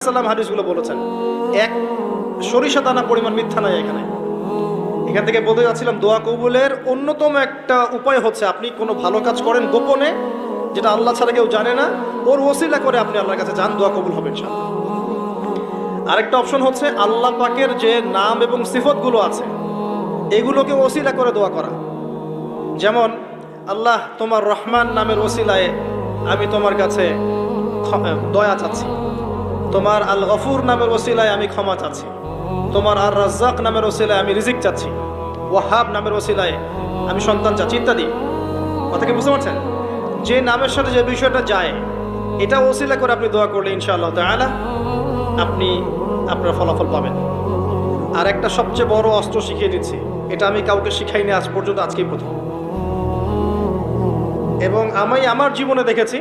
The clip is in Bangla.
সাল্লাম হাদিসগুলো বলেছেন, এক সরিষা দানা পরিমাণ মিথ্যা নাই এখানে। এখান থেকে বলতে যাচ্ছিলাম, দোয়া কবুলের অন্যতম একটা উপায় হচ্ছে আপনি কোনো ভালো কাজ করেন গোপনে, যেটা আল্লাহ ছাড়া কেউ জানে না, ওর ওসিলা করে আপনি আল্লাহর কাছে যান, দোয়া কবুল হবে ইনশাআল্লাহ। আরেকটা অপশন হচ্ছে আল্লাহ পাকের যে নাম এবং সিফতগুলো আছে এগুলোকে ওসিলা করে দোয়া করা। যেমন, আল্লাহ তোমার রহমান নামের ওসিলায় আমি তোমার কাছে দয়া চাচ্ছি, তোমার আল গফুর নামের ওসিলায় আমি ক্ষমা চাচ্ছি, তোমার আর রাজ্জাক নামের ওসিলায় আমি রিজিক চাচ্ছি, ওয়াহাব নামের ওসিলায় আমি সন্তান চাচ্ছি, ইত্যাদি। কথা কি বুঝতে পারছেন? যে নামের সাথে যে বিষয়টা যায় এটা ওসিলা করে আপনি দোয়া করলে ইনশাআল্লাহ তাআলা আপনি আপনার ফলাফল পাবেন। আর একটা সবচেয়ে বড় অস্ত্র শিখিয়ে দিচ্ছি, এটা আমি কাউকে শিখাইনি আজ পর্যন্ত, আজকেই প্রথম। এবং আমি আমার জীবনে দেখেছি